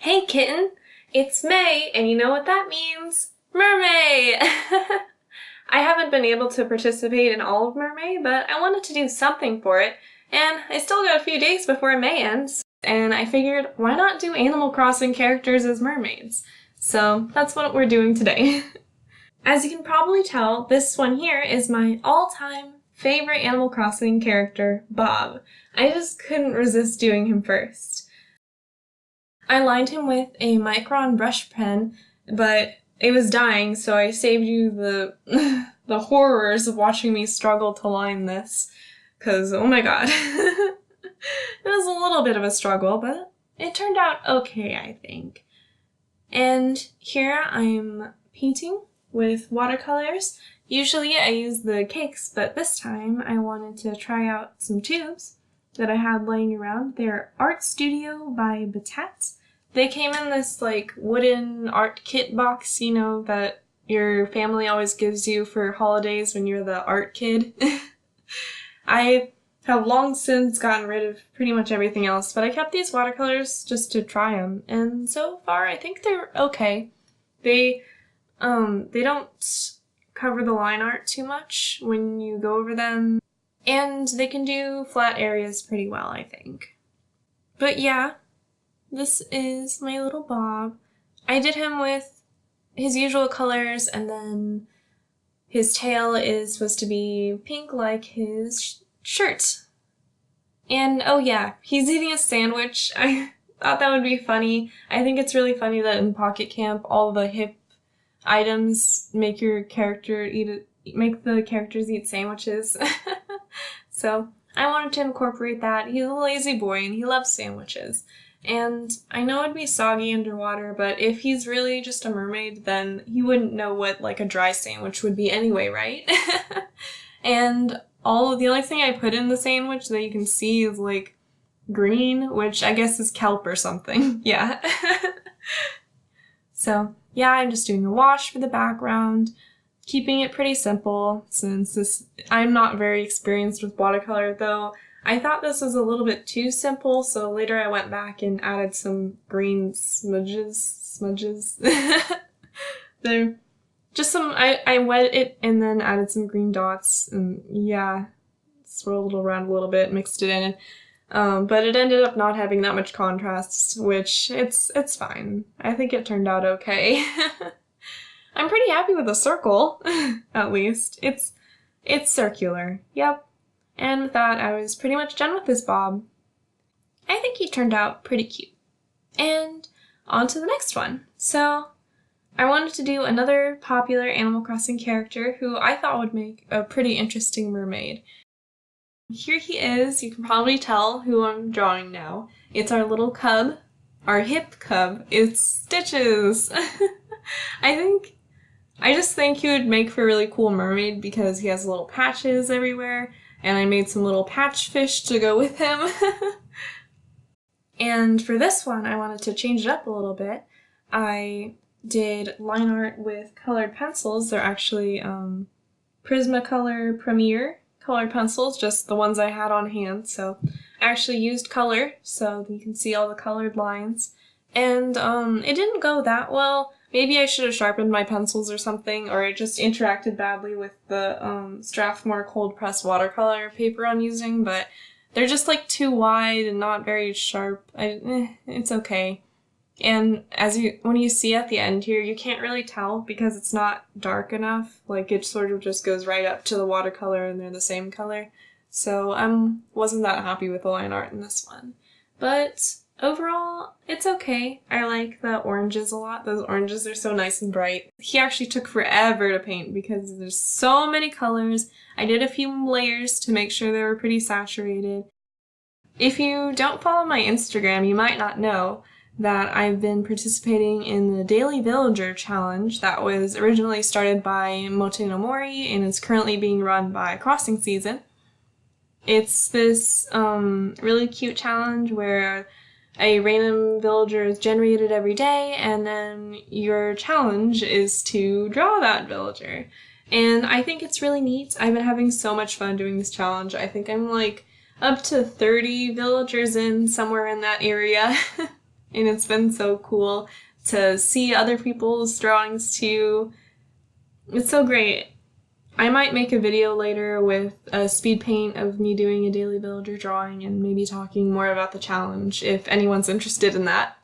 Hey kitten, it's May, and you know what that means? Mermay! I haven't been able to participate in all of Mermay, but I wanted to do something for it, and I still got a few days before May ends, and I figured why not do Animal Crossing characters as mermaids? So that's what we're doing today. As you can probably tell, this one here is my all-time favorite Animal Crossing character, Bob. I just couldn't resist doing him first. I lined him with a Micron brush pen, but it was dying, so I saved you the the horrors of watching me struggle to line this, because oh my god. It was a little bit of a struggle, but it turned out okay, I think. And here I'm painting with watercolors. Usually I use the cakes, but this time I wanted to try out some tubes that I had laying around. They're Art Studio by Batat. They came in this like wooden art kit box, you know, that your family always gives you for holidays when you're the art kid. I have long since gotten rid of pretty much everything else, but I kept these watercolors just to try them, and so far I think they're okay. They don't cover the line art too much when you go over them, and they can do flat areas pretty well, I think. But yeah, this is my little Bob. I did him with his usual colors, and then his tail is supposed to be pink like his shirt. And oh yeah, he's eating a sandwich. I thought that would be funny. I think it's really funny that in Pocket Camp all the hip items make your character make the characters eat sandwiches. So I wanted to incorporate that. He's a lazy boy and he loves sandwiches. And I know it'd be soggy underwater, but if he's really just a mermaid, then he wouldn't know what like a dry sandwich would be anyway, right? And the only thing I put in the sandwich that you can see is like green, which I guess is kelp or something. Yeah. So yeah, I'm just doing a wash for the background, keeping it pretty simple since I'm not very experienced with watercolor, though I thought this was a little bit too simple, so later I went back and added some green smudges. They're just some, I wet it and then added some green dots, and yeah, swirled it around a little bit, mixed it in, but it ended up not having that much contrast, which it's fine. I think it turned out okay. I'm pretty happy with the circle, at least. It's circular, yep. And with that, I was pretty much done with this Bob. I think he turned out pretty cute. And on to the next one. So I wanted to do another popular Animal Crossing character who I thought would make a pretty interesting mermaid. Here he is. You can probably tell who I'm drawing now. It's our little cub, our hip cub. It's Stitches. I just think he would make for a really cool mermaid because he has little patches everywhere. And I made some little patch fish to go with him. And for this one, I wanted to change it up a little bit. I did line art with colored pencils. They're actually Prismacolor Premier colored pencils, just the ones I had on hand. So I actually used color so you can see all the colored lines. And it didn't go that well. Maybe I should have sharpened my pencils or something, or it just interacted badly with the Strathmore cold press watercolor paper I'm using, but they're just like too wide and not very sharp. It's okay. And when you see at the end here, you can't really tell because it's not dark enough. Like it sort of just goes right up to the watercolor and they're the same color. So I wasn't that happy with the line art in this one. But overall, it's okay. I like the oranges a lot. Those oranges are so nice and bright. He actually took forever to paint because there's so many colors. I did a few layers to make sure they were pretty saturated. If you don't follow my Instagram, you might not know that I've been participating in the Daily Villager Challenge that was originally started by Mote no Mori and is currently being run by Crossing Season. It's this really cute challenge where a random villager is generated every day, and then your challenge is to draw that villager. And I think it's really neat. I've been having so much fun doing this challenge. I think I'm like up to 30 villagers in, somewhere in that area. and it's been so cool to see other people's drawings too. It's so great. I might make a video later with a speed paint of me doing a daily villager drawing and maybe talking more about the challenge if anyone's interested in that.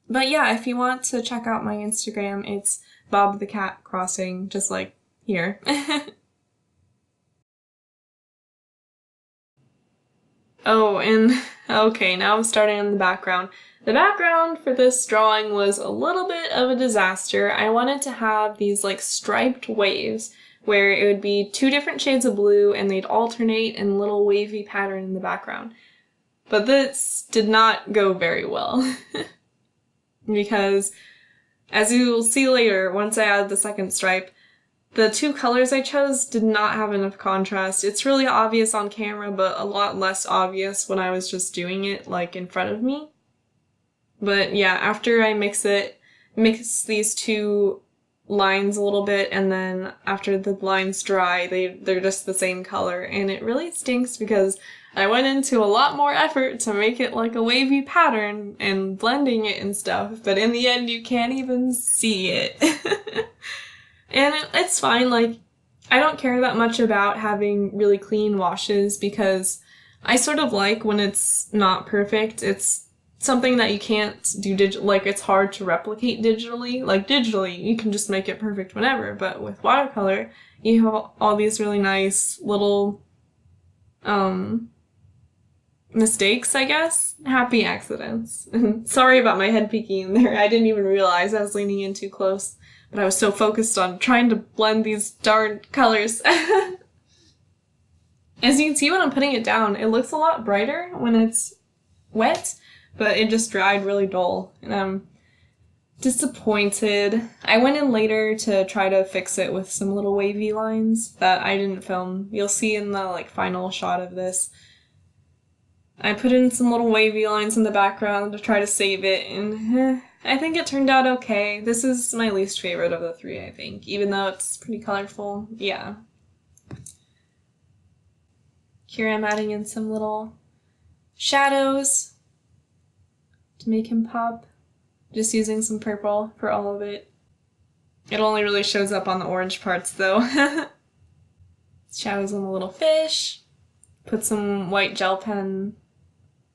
But yeah, if you want to check out my Instagram, it's Bob the Cat Crossing, just like here. Oh, and okay, now I'm starting on the background. The background for this drawing was a little bit of a disaster. I wanted to have these like striped waves where it would be two different shades of blue and they'd alternate in a little wavy pattern in the background. But this did not go very well because, as you will see later, once I add the second stripe, the two colors I chose did not have enough contrast. It's really obvious on camera, but a lot less obvious when I was just doing it like in front of me. But yeah, after I mix these two lines a little bit, and then after the lines dry, they're just the same color, and it really stinks because I went into a lot more effort to make it like a wavy pattern and blending it and stuff, but in the end you can't even see it. And it's fine, like, I don't care that much about having really clean washes because I sort of like when it's not perfect. It's something that you can't do like it's hard to replicate digitally. Like digitally, you can just make it perfect whenever, but with watercolor, you have all these really nice little, mistakes, I guess? Happy accidents. Sorry about my head peeking in there. I didn't even realize I was leaning in too close. But I was so focused on trying to blend these darn colors. As you can see when I'm putting it down, it looks a lot brighter when it's wet, but it just dried really dull, and I'm disappointed. I went in later to try to fix it with some little wavy lines that I didn't film. You'll see in the like final shot of this. I put in some little wavy lines in the background to try to save it, and I think it turned out okay. This is my least favorite of the three, I think, even though it's pretty colorful. Yeah. Here I'm adding in some little shadows to make him pop. Just using some purple for all of it. It only really shows up on the orange parts, though. Shadows on the little fish. Put some white gel pen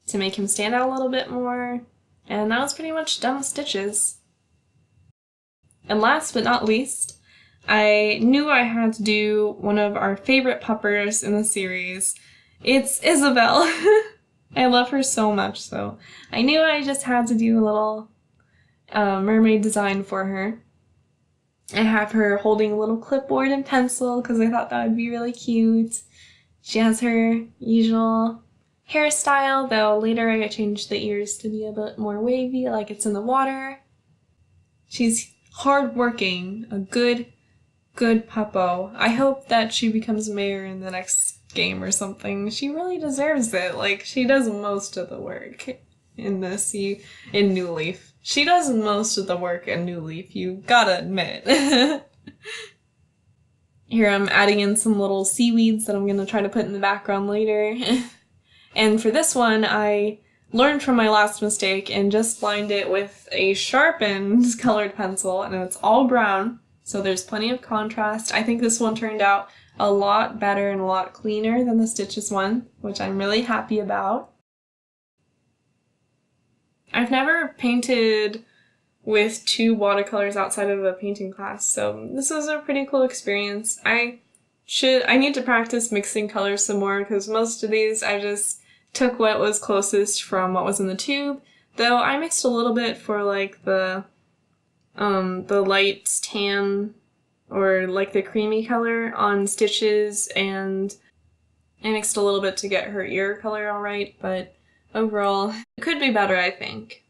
to make him stand out a little bit more. And that was pretty much done with stitches. And last but not least, I knew I had to do one of our favorite puppers in the series. It's Isabelle. I love her so much, so I knew I just had to do a little mermaid design for her. I have her holding a little clipboard and pencil because I thought that would be really cute. She has her usual hairstyle, though later I changed the ears to be a bit more wavy, like it's in the water. She's hardworking, a good puppo. I hope that she becomes mayor in the next game or something. She really deserves it. Like, she does most of the work in this, in New Leaf. She does most of the work in New Leaf, you gotta admit. Here I'm adding in some little seaweeds that I'm gonna try to put in the background later. And for this one, I learned from my last mistake and just lined it with a sharpened colored pencil, and it's all brown, so there's plenty of contrast. I think this one turned out a lot better and a lot cleaner than the Stitches one, which I'm really happy about. I've never painted with two watercolors outside of a painting class, so this was a pretty cool experience. I need to practice mixing colors some more because most of these I just took what was closest from what was in the tube, though I mixed a little bit for like the light tan or like the creamy color on Stitches, and I mixed a little bit to get her ear color alright, but overall it could be better, I think.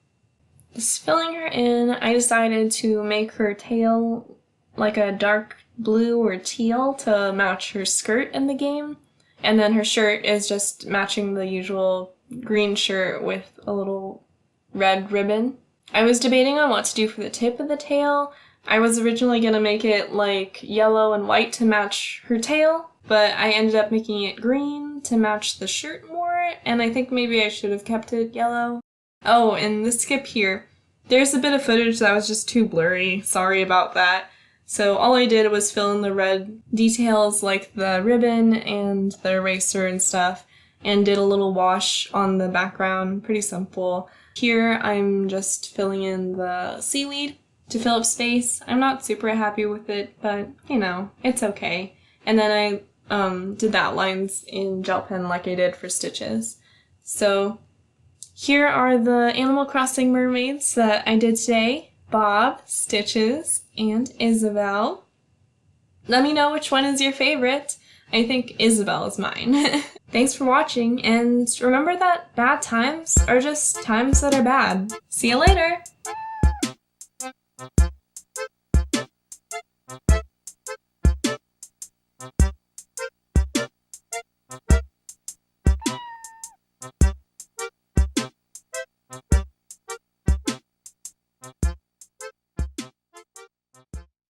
Just filling her in, I decided to make her tail like a dark blue or teal to match her skirt in the game. And then her shirt is just matching the usual green shirt with a little red ribbon. I was debating on what to do for the tip of the tail. I was originally going to make it like yellow and white to match her tail, but I ended up making it green to match the shirt more, and I think maybe I should have kept it yellow. Oh, and the skip here. There's a bit of footage that was just too blurry. Sorry about that. So all I did was fill in the red details like the ribbon and the eraser and stuff, and did a little wash on the background. Pretty simple. Here I'm just filling in the seaweed to fill up space. I'm not super happy with it, but you know, it's okay. And then I did the outlines in gel pen like I did for stitches. So here are the Animal Crossing mermaids that I did today. Bob, Stitches, and Isabel. Let me know which one is your favorite. I think Isabel is mine. Thanks for watching, and remember that bad times are just times that are bad. See you later!